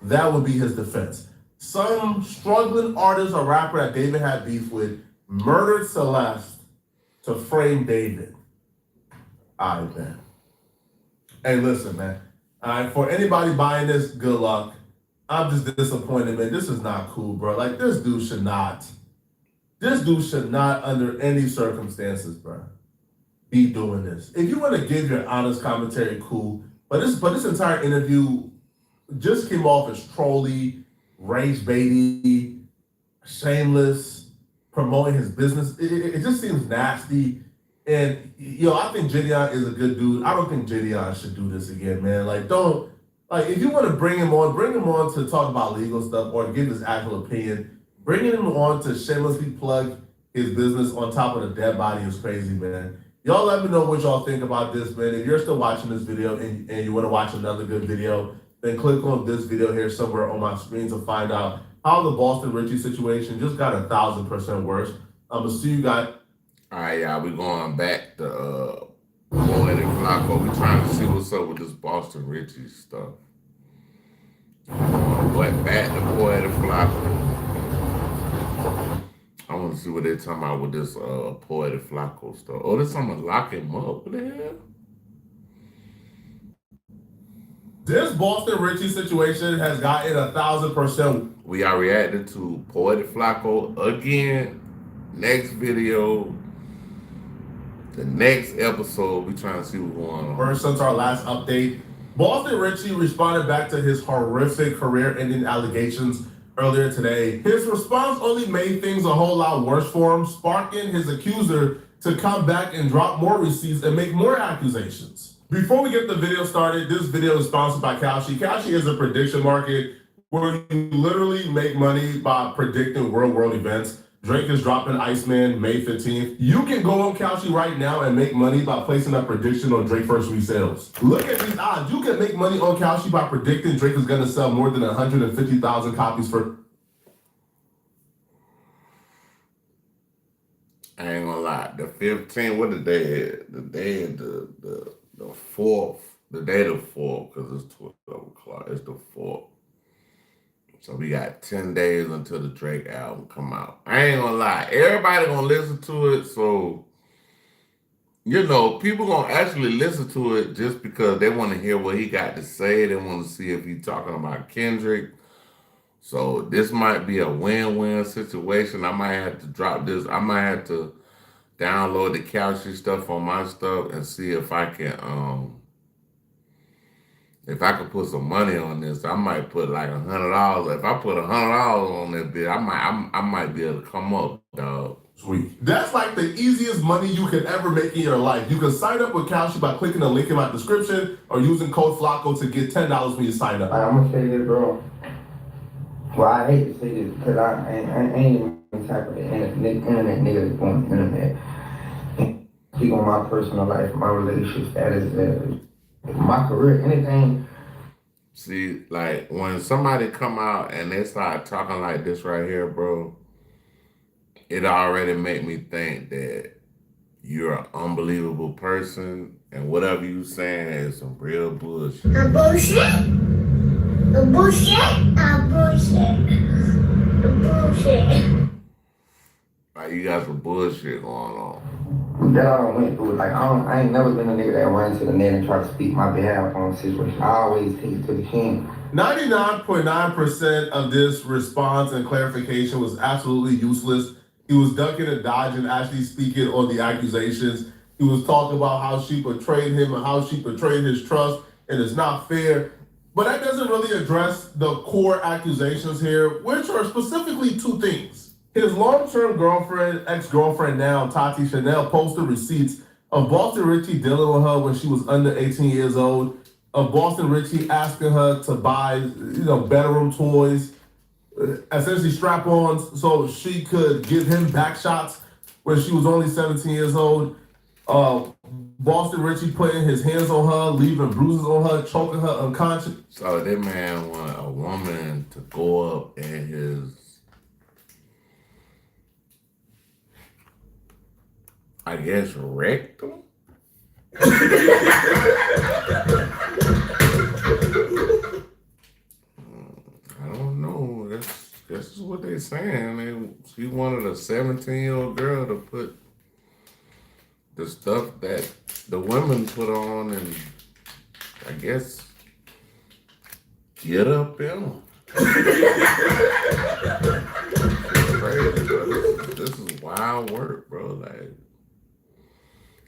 that would be his defense. Some struggling artist or rapper that David had beef with murdered Celeste to frame David. All right, man. Hey, listen, man. All right, for anybody buying this, good luck. I'm just disappointed, man. This is not cool, bro. Like, this dude should not, under any circumstances, bro, be doing this. If you want to give your honest commentary, cool. But this entire interview just came off as trolly, rage baity, shameless, promoting his business. It just seems nasty. And, I think Gideon is a good dude. I don't think Gideon should do this again, man. If you want to bring him on to talk about legal stuff or give his actual opinion. Bringing him on to shamelessly plug his business on top of the dead body is crazy, man. Y'all let me know what y'all think about this, man. If you're still watching this video and you want to watch another good video, then click on this video here somewhere on my screen to find out how the Boston Richie situation just got 1,000% worse. I'm going to see you guys. All right, y'all, we going back to Poetic Flacco. We trying to see what's up with this Boston Richie stuff. Back to Poetic Flacco. I want to see what they're talking about with this Poetic Flacco stuff. Oh, there's someone lock him up. What the hell? This Boston Richie situation has gotten 1,000%. We are reacting to Poetic Flacco again. Next video. The next episode, we trying to see what's going on. First, since our last update, Boston Richie responded back to his horrific career-ending allegations earlier today. His response only made things a whole lot worse for him, sparking his accuser to come back and drop more receipts and make more accusations. Before we get the video started, this video is sponsored by Kalshi. Kalshi is a prediction market where you literally make money by predicting real-world events. Drake is dropping Iceman May 15th. You can go on Kalshi right now and make money by placing a prediction on Drake first week sales. Look at these odds. You can make money on Kalshi by predicting Drake is going to sell more than 150,000 copies for... I ain't gonna lie. The 15th, what the day? The day of the 4th. The day of the 4th, because it's 12 o'clock. It's the 4th. So we got 10 days until the Drake album come out. I ain't gonna lie. Everybody gonna listen to it. So, people gonna actually listen to it just because they want to hear what he got to say. They want to see if he's talking about Kendrick. So this might be a win-win situation. I might have to drop this. I might have to download the Kalshi stuff on my stuff and see if I can put some money on this. I might put like $100. If I put $100 on that bit, I might be able to come up, dog. Sweet. That's like the easiest money you could ever make in your life. You can sign up with Kalshi by clicking the link in my description or using code Flacco to get $10 when you sign up. I'm gonna say this, bro. Well, I hate to say this because I ain't even the type of internet nigga that's on the internet. Speak on my personal life, my relationship status, my career, anything. See, like when somebody come out and they start talking like this right here, bro, it already make me think that you're an unbelievable person and whatever you saying is some real bullshit. A bullshit? A bullshit? A bullshit? A bullshit? Like you got some bullshit going on. That I don't went through. Like I ain't never been a nigga that run to the net and try to speak my behalf on a situation. I always take it to the king. 99.9% of this response and clarification was absolutely useless. He was ducking and dodging, actually speaking on the accusations. He was talking about how she betrayed him and how she betrayed his trust, and it's not fair. But that doesn't really address the core accusations here, which are specifically two things. His long-term girlfriend, ex-girlfriend now, Tati Chanel, posted receipts of Boston Richie dealing with her when she was under 18 years old, of Boston Richie asking her to buy, bedroom toys, essentially strap-ons, so she could give him back shots when she was only 17 years old. Boston Richie putting his hands on her, leaving bruises on her, choking her unconscious. So that man want a woman to go up in his, I guess, rectum? I don't know. That's what they're saying. She wanted a 17-year-old girl to put the stuff that the women put on and I guess get up in them. Crazy, bro. This is wild work, bro. Like,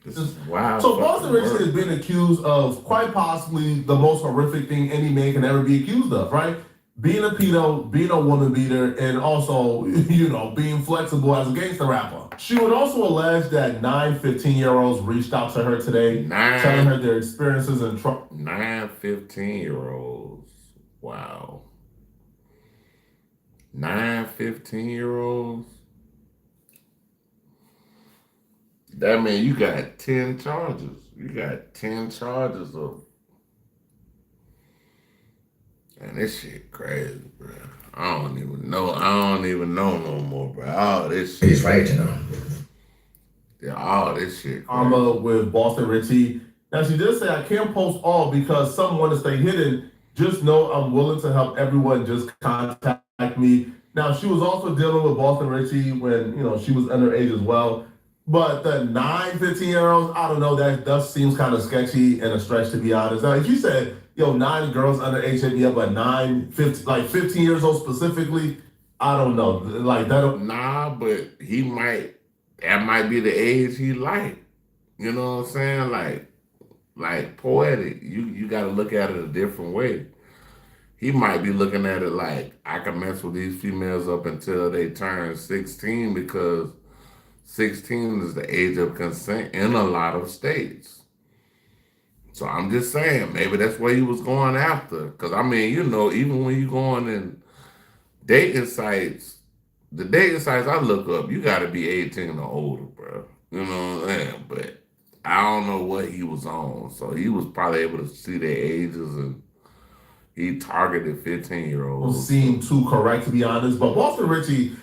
this is wild. So Boston Richie work. has been accused of quite possibly the most horrific thing any man can ever be accused of, right? Being a pedo, being a woman beater, and also, being flexible as a gangster rapper. She would also allege that 9 15-year-olds reached out to her today, telling her their experiences in trouble. 9 15-year-olds. Wow. 9 15-year-olds. That means you got 10 charges. You got 10 charges of. And this shit crazy, bro. I don't even know no more, bro. All this shit. He's right, Yeah, all this shit crazy. Karma with Boston Richie. Now, she did say, I can't post all because some want to stay hidden. Just know I'm willing to help everyone. Just contact me. Now, she was also dealing with Boston Richie when, she was underage as well. But the 9 15-year-olds, I don't know, that does seems kind of sketchy and a stretch, to be honest. Now, if you said, 9 girls underage hit me up, but 15 years old specifically, I don't know. Like, that don't. Nah, but that might be the age he like. You know what I'm saying? Like poetic. You got to look at it a different way. He might be looking at it like, I can mess with these females up until they turn 16 because 16 is the age of consent in a lot of states. So I'm just saying, maybe that's what he was going after. Because, even when you go on in dating sites, the dating sites I look up, you got to be 18 or older, bro. You know what I'm saying? But I don't know what he was on. So he was probably able to see their ages and he targeted 15-year-olds. Seem too correct, to be honest. But Boston Richie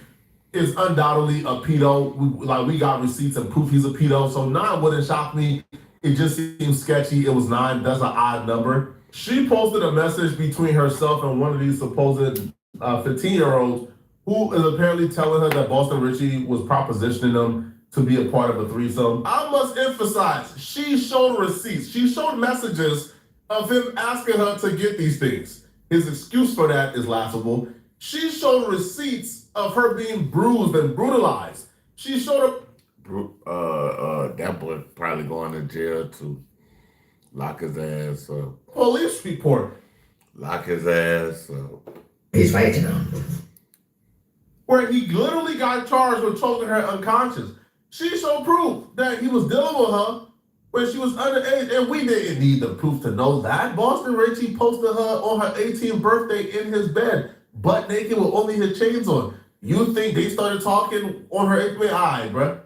is undoubtedly a pedo. We got receipts and proof he's a pedo. So 9 wouldn't shock me. It just seems sketchy. It was 9. That's an odd number. She posted a message between herself and one of these supposed 15-year-olds who is apparently telling her that Boston Richie was propositioning them to be a part of a threesome. I must emphasize, she showed receipts. She showed messages of him asking her to get these things. His excuse for that is laughable. She showed receipts of her being bruised and brutalized. She showed up. That boy probably going to jail to lock his ass up. Police report. Lock his ass up. He's right, Where he literally got charged with choking her unconscious. She showed proof that he was dealing with her when she was underage, and we didn't need the proof to know that. Boston Richie posted her on her 18th birthday in his bed, butt naked with only his chains on. You think they started talking on her 8th? All right, bruh.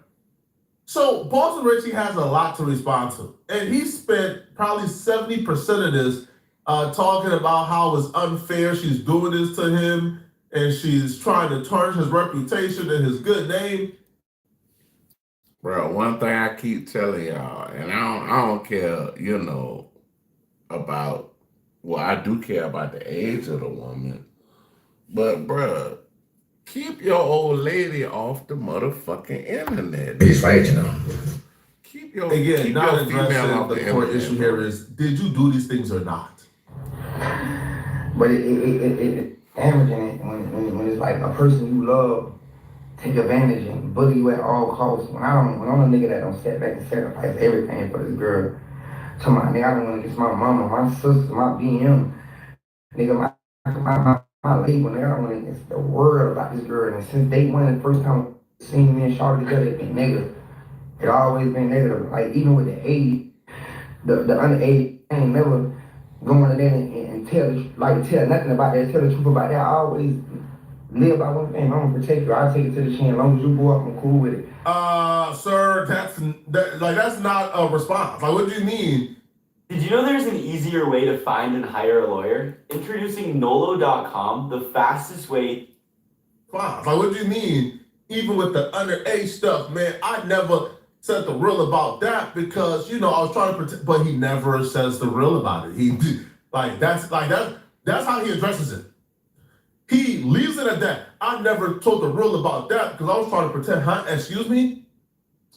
So Boston Richie has a lot to respond to. And he spent probably 70% of this talking about how it's unfair she's doing this to him and she's trying to tarnish his reputation and his good name. Bro, one thing I keep telling y'all, and I don't care, about, well, I do care about the age of the woman, but bro, Keep your old lady off the motherfucking internet. He's right, you know. Keep your Again, keep not your female addressing off the the core internet, issue bro. here is, did you do these things or not? But it damaging it when it's like a person you love take advantage and bully you at all costs. When I'm a nigga that don't step back and sacrifice everything for this girl. To my nigga, I don't want to get my mama, my sister, my BM, nigga, my label, nigga, I don't want to get the word about this girl. And since day one, the first time seeing me and Charlotte together, it's been negative. It always been negative. Like even with the age, the underage, I ain't never going to them and tell nothing about that, tell the truth about that. I always live by one thing. I'm gonna protect you. I'll take it to the chin. As long as you go up, I'm cool with it. Sir, that's not a response. Like, what do you mean? Did you know there's an easier way to find and hire a lawyer? Introducing Nolo.com, the fastest way. Like, what do you mean? Even with the underage stuff, man, I never said the real about that because, you know, I was trying to protect, but he never says the real about it. That's how he addresses it. He leaves it at that. I never told the real about that because I was trying to protect her. Excuse me?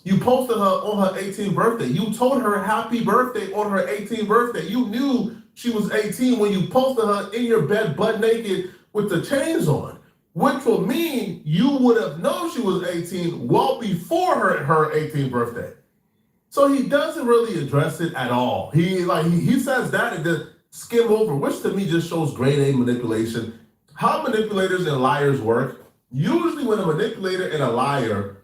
You posted her on her 18th birthday. You told her happy birthday on her 18th birthday. You knew she was 18 when you posted her in your bed butt naked with the chains on, which would mean you would have known she was 18 well before her 18th birthday. So he doesn't really address it at all. He says that and then skim over, which to me just shows grade A manipulation. How manipulators and liars work, usually when a manipulator and a liar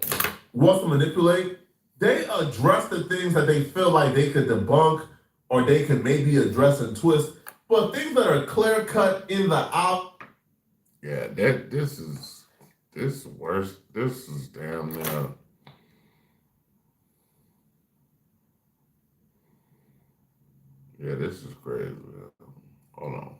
wants to manipulate, they address the things that they feel like they could debunk or they could maybe address and twist. But things that are clear cut in the out. Yeah, this is worse. This is damn near. Yeah, this is crazy. Hold on.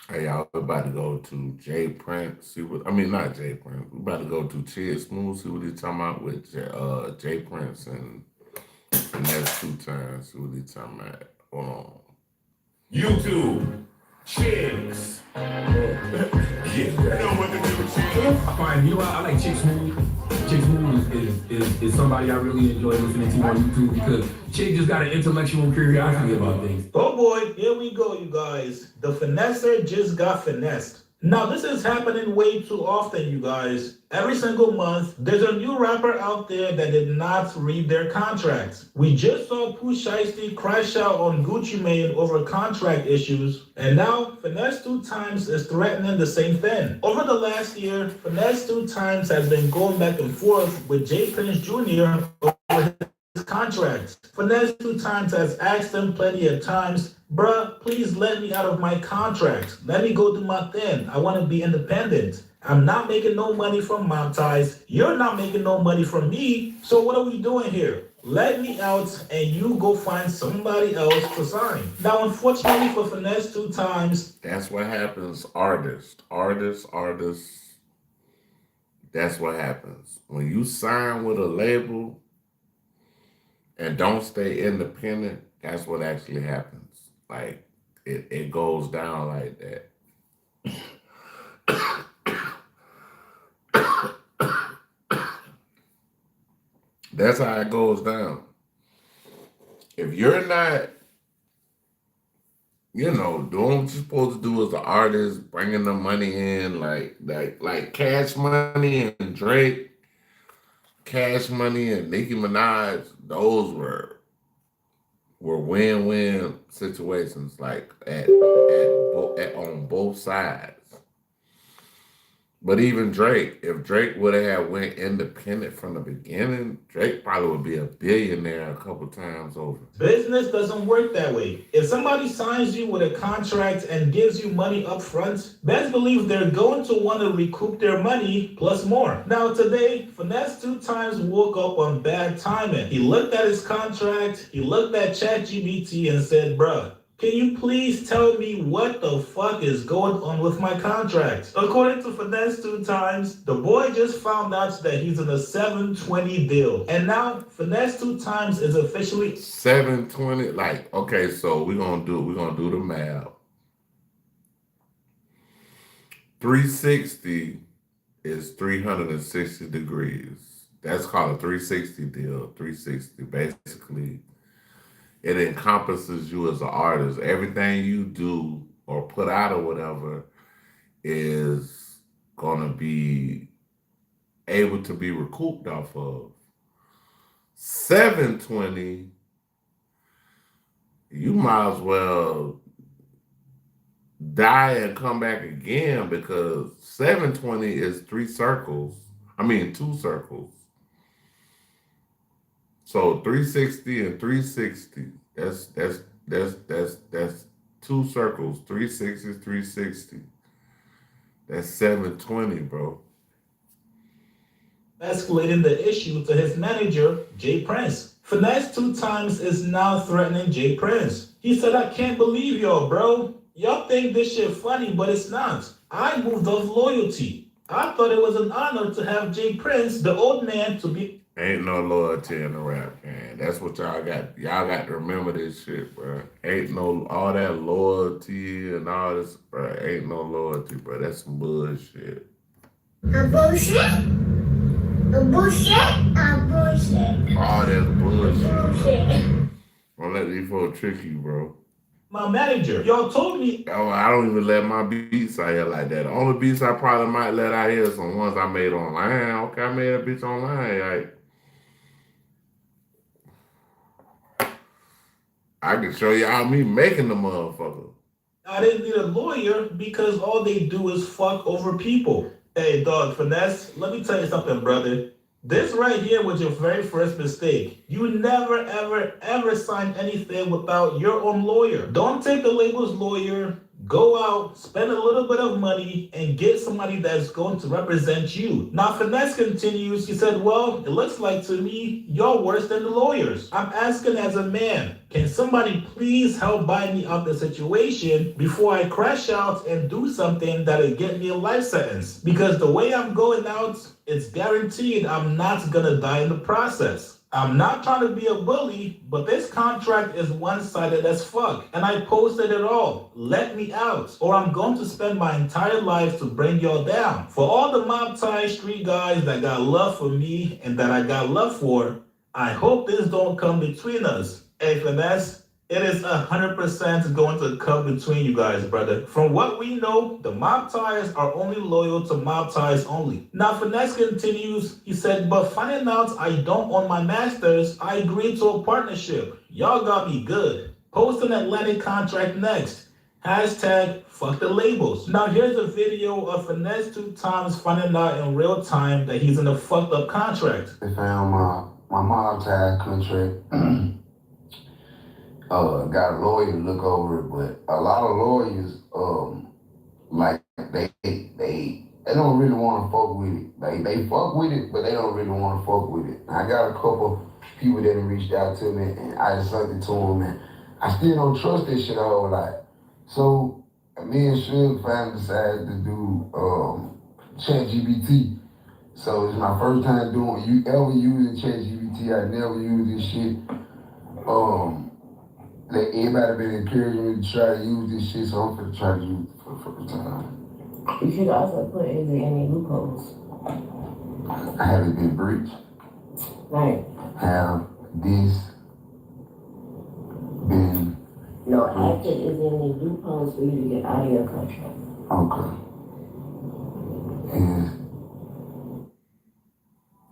Hey, y'all, we're about to go to Jay Prince. See what not Jay Prince. We're about to go to Chid Smooth. See what he's talking about with Jay Prince and the next 2 times. See what he's talking about. Hold on. YouTube, chicks. Yeah, you know what to do with chicks. I find, you know, I like Chick Smooth. Chick Smooth is somebody I really enjoy listening to on YouTube because Chick just got an intellectual curiosity about things. Oh boy, here we go, you guys. The finesser just got finessed. Now, this is happening way too often, you guys. Every single month, there's a new rapper out there that did not read their contracts. We just saw Pooh Shiesty crash out on Gucci Mane over contract issues, and now Finesse 2 Times is threatening the same thing. Over the last year, Finesse 2 Times has been going back and forth with Jay Prince Jr. over his contracts. Finesse 2 Times has asked him plenty of times, bruh, please let me out of my contract. Let me go do my thing. I want to be independent. I'm not making no money from Monetize. You're not making no money from me. So what are we doing here? Let me out and you go find somebody else to sign. Now, unfortunately for Finesse 2 Times. That's what happens. Artists. That's what happens. When you sign with a label and don't stay independent, that's what actually happens. Like, it goes down like that. That's how it goes down. If you're not, doing what you're supposed to do as an artist, bringing the money in, like Cash Money and Drake, Cash Money and Nicki Minaj, those were win-win situations, like on both sides. But even Drake, if Drake would have went independent from the beginning, Drake probably would be a billionaire a couple times over. Business doesn't work that way. If somebody signs you with a contract and gives you money up front, best believe they're going to want to recoup their money plus more. Now today, Finesse 2 times woke up on bad timing. He looked at his contract, he looked at ChatGPT and said, bruh, can you please tell me what the fuck is going on with my contract? According to Finesse 2 times, the boy just found out that he's in a 720 deal. And now Finesse 2 times is officially 720, like, okay, so we're gonna do the math. 360 is 360 degrees. That's called a 360 deal. 360, basically. It encompasses you as an artist. Everything you do or put out or whatever is gonna be able to be recouped off of. 720, you might as well die and come back again, because 720 is 2 circles. So 360 and 360. That's 2 circles. 360, 360. That's 720, bro. escalating the issue to his manager, Jay Prince. Finesse 2 times is now threatening Jay Prince. He said, I can't believe y'all, bro. Y'all think this shit funny, but it's not. I moved off loyalty. I thought it was an honor to have Jay Prince, the old man, to be. Ain't no loyalty in the rap, man. That's what y'all got. Y'all got to remember this shit, bro. Ain't no all that loyalty and all this, bro. Ain't no loyalty, bro. That's some bullshit. Bullshit. All that bullshit. Don't let these folks trick you, bro. My manager, y'all told me. Oh, I don't even let my beats out here like that. The only beats I probably might let out here is some ones I made online. Okay, I made a bitch online. Like, I can show y'all me making the motherfucker. I didn't need a lawyer because all they do is fuck over people. Hey, dog, Finesse, let me tell you something, brother. This right here was your very first mistake. You never, ever, ever sign anything without your own lawyer. Don't take the label's lawyer. Go out, spend a little bit of money, and get somebody that's going to represent you. Now, Finesse continues. He said, well, it looks like to me, you're worse than the lawyers. I'm asking as a man, can somebody please help buy me out the situation before I crash out and do something that'll get me a life sentence? Because the way I'm going out, it's guaranteed I'm not gonna die in the process. I'm not trying to be a bully, but this contract is one-sided as fuck. And I posted it all. Let me out, or I'm going to spend my entire life to bring y'all down. For all the mob tie street guys that got love for me and that I got love for, I hope this don't come between us. Hey, Finesse, it is 100% going to come between you guys, brother. From what we know, the mob ties are only loyal to mob ties only. Now, Finesse continues. He said, but finding out I don't own my masters, I agreed to a partnership. Y'all got me good. Post an Atlantic contract next. Hashtag fuck the labels. Now, here's a video of Finesse 2 times finding out in real time that he's in a fucked up contract. They found my mob tie contract. Got a lawyer to look over it, but a lot of lawyers, like they don't really want to fuck with it. Like they fuck with it, but they don't really want to fuck with it. I got a couple people that reached out to me, and I just sent it to them, and I still don't trust this shit a whole lot. So me and Suge finally decided to do ChatGPT. So it's my first time using ChatGPT. I never used this shit. Everybody been encouraging me to try to use this shit, so I'm gonna try to use it for the first time. You should also put in any loopholes. I haven't been breached. Right. Have this been... No, after is any loopholes for you to get out of your contract. Okay. And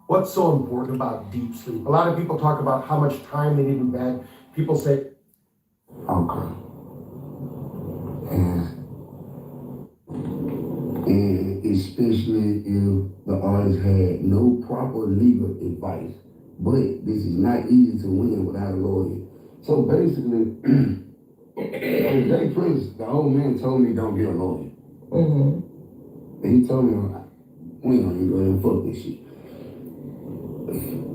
what's so important about deep sleep? A lot of people talk about how much time they need in bed. People say, okay. And it's especially if the artist had no proper legal advice. But this is not easy to win without a lawyer. So basically, Jay Prince, the old man told me don't get a lawyer. And he told me, we ain't gonna go ahead and fuck this shit.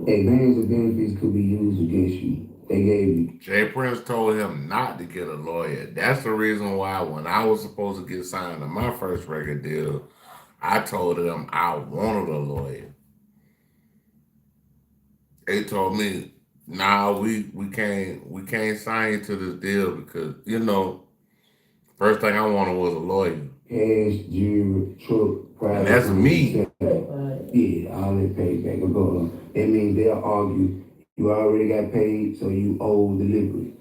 Advantage of benefits could be used against you. They gave you. Jay Prince told him not to get a lawyer. That's the reason why when I was supposed to get signed to my first record deal, I told them I wanted a lawyer. They told me, nah, we can't sign you to this deal because, you know, first thing I wanted was a lawyer. Cash, jewelry, truck, private. And that's me. Yeah, all that paid back or go on. That means they'll argue you already got paid, so you owe delivery.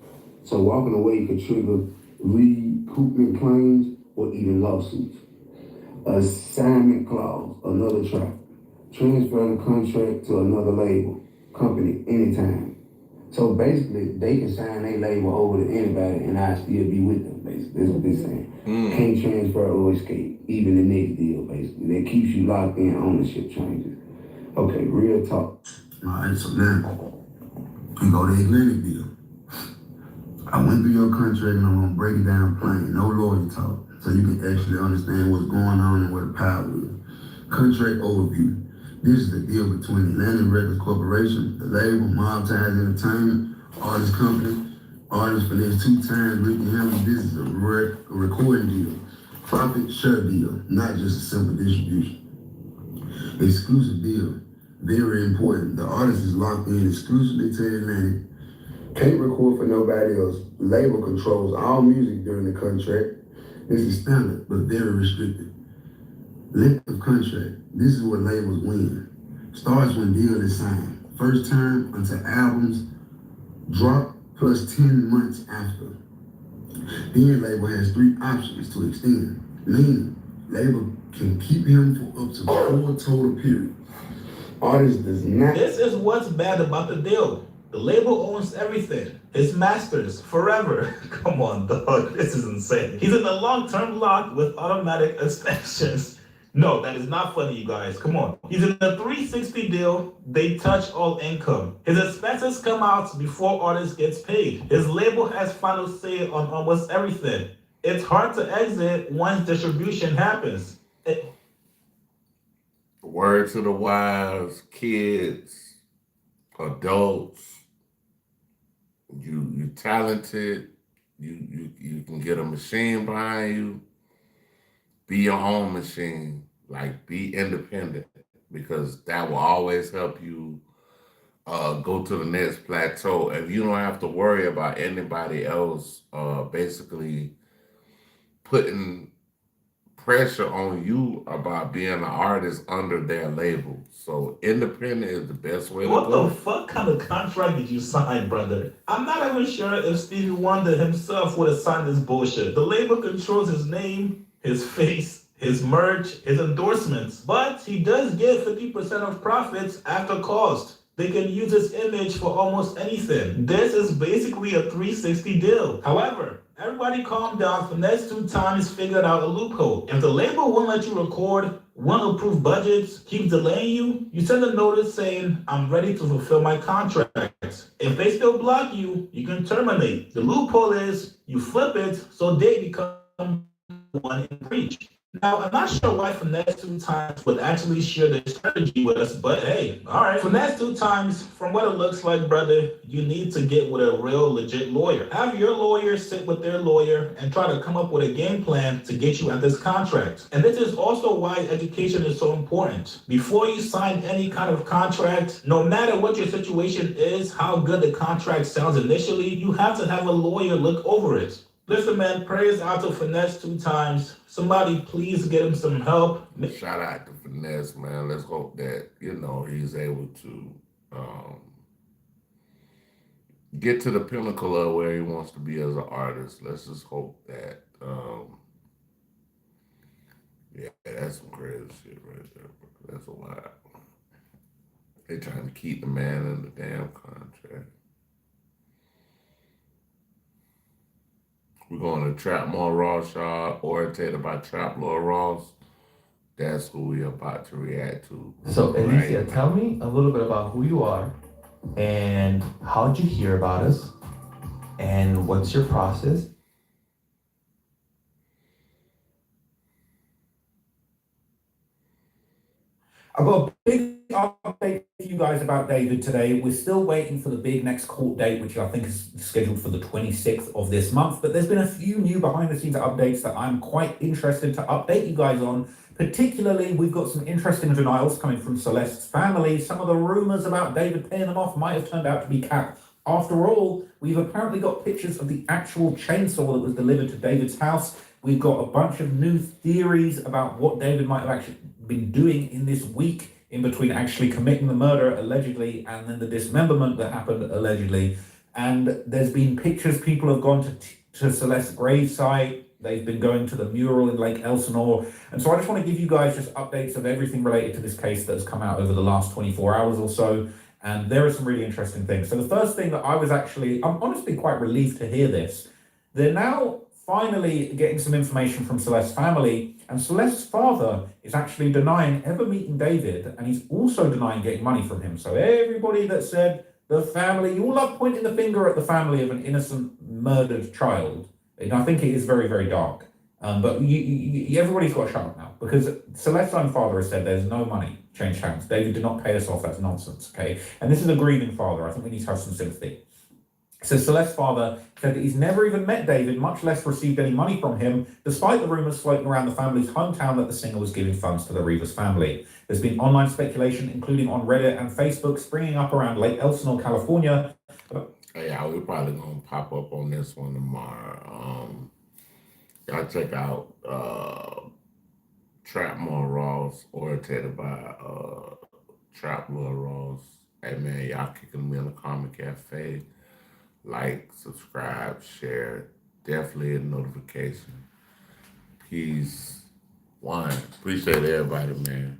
So walking away could trigger recoupment claims or even lawsuits. Assignment clause, another trap. Transfer the contract to another label, company, anytime. So basically, they can sign their label over to anybody and I still be with them, basically. That's what they're saying. Can't transfer or escape, even the next deal, basically. That keeps you locked in, ownership changes. Okay, real talk. All right, so now, we go to the Atlantic deal. I went through your contract and I'm gonna break it down plain, no lawyer talk, so you can actually understand what's going on and what the power is. Contract overview. This is the deal between Atlantic Records Corporation, the label, Mob Ties Entertainment, artist company, artist finesse 2 times, Ricky Hamilton. This is a recording deal. Profit share deal, not just a simple distribution. Exclusive deal, very important. The artist is locked in exclusively to Atlantic. Can't record for nobody else. Label controls all music during the contract. This is standard, but very restricted. Length of contract. This is what labels win. Starts when deal is signed. First term until albums drop plus 10 months after. Then label has 3 options to extend. Meaning, label can keep him for up to 4 total periods. Artist does not. This is what's bad about the deal. The label owns everything. His masters, forever. Come on, dog. This is insane. He's in a long-term lock with automatic extensions. No, that is not funny, you guys. Come on. He's in a 360 deal. They touch all income. His expenses come out before artist gets paid. His label has final say on almost everything. It's hard to exit once distribution happens. Word to the wise, kids, adults. You talented. You can get a machine behind you. Be your own machine. Like, be independent, because that will always help you go to the next plateau. And you don't have to worry about anybody else basically putting pressure on you about being an artist under their label. So independent is the best way to go. What the fuck kind of contract did you sign, brother? I'm not even sure if Stevie Wonder himself would have signed this bullshit. The label controls his name, his face, his merch, his endorsements, but he does get 50% of profits after cost. They can use his image for almost anything. This is basically a 360 deal. However, everybody calm down. Finesse 2 times figured out a loophole. If the label won't let you record, won't approve budgets, keep delaying you, you send a notice saying, I'm ready to fulfill my contract. If they still block you, you can terminate. The loophole is you flip it so they become one in breach. Now, I'm not sure why Finesse 2 times would actually share their strategy with us, but hey, all right. Finesse 2 times, from what it looks like, brother, you need to get with a real legit lawyer. Have your lawyer sit with their lawyer and try to come up with a game plan to get you at this contract. And this is also why education is so important. Before you sign any kind of contract, no matter what your situation is, how good the contract sounds initially, you have to have a lawyer look over it. Listen, man, prayers out to Finesse 2 times. Somebody please get him some help. Shout out to Finesse, man. Let's hope that, he's able to get to the pinnacle of where he wants to be as an artist. Let's just hope that, that's some crazy shit right there, bro. That's a lot. They're trying to keep the man in the damn contract. We're going to Trap More Raw Shaw, orientated by Trap Lord Ross. That's who we about to react to. So, Alicia, tell me a little bit about who you are and how did you hear about us and what's your process? I've got a big update for you guys about David today. We're still waiting for the big next court date, which I think is scheduled for the 26th of this month. But there's been a few new behind the scenes updates that I'm quite interested to update you guys on. Particularly, we've got some interesting denials coming from Celeste's family. Some of the rumors about David paying them off might have turned out to be cap. After all, we've apparently got pictures of the actual chainsaw that was delivered to David's house. We've got a bunch of new theories about what David might have actually been doing in this week in between actually committing the murder allegedly and then the dismemberment that happened allegedly. And there's been pictures, people have gone to Celeste's gravesite. They've been going to the mural in Lake Elsinore. And so I just want to give you guys just updates of everything related to this case that has come out over the last 24 hours or so. And there are some really interesting things. So the first thing that I'm honestly quite relieved to hear this. They're now finally getting some information from Celeste's family, and Celeste's father is actually denying ever meeting David, and he's also denying getting money from him. So everybody that said the family, you all love pointing the finger at the family of an innocent murdered child, and I think it is very, very dark. But everybody's got to shut up now, because Celeste's own father has said there's no money changed hands. David did not pay us off. That's nonsense, okay? And this is a grieving father. I think we need to have some sympathy. So Celeste's father said that he's never even met David, much less received any money from him, despite the rumors floating around the family's hometown that the singer was giving funds to the Rivas family. There's been online speculation, including on Reddit and Facebook, springing up around Lake Elsinore, California. Yeah, we're probably going to pop up on this one tomorrow. Y'all check out Trap More Ross, orientated by Trap More Ross. Hey man, y'all kicking me in the Comment Cafe. Like, subscribe, share, definitely a notification. Peace. One. Appreciate everybody, man.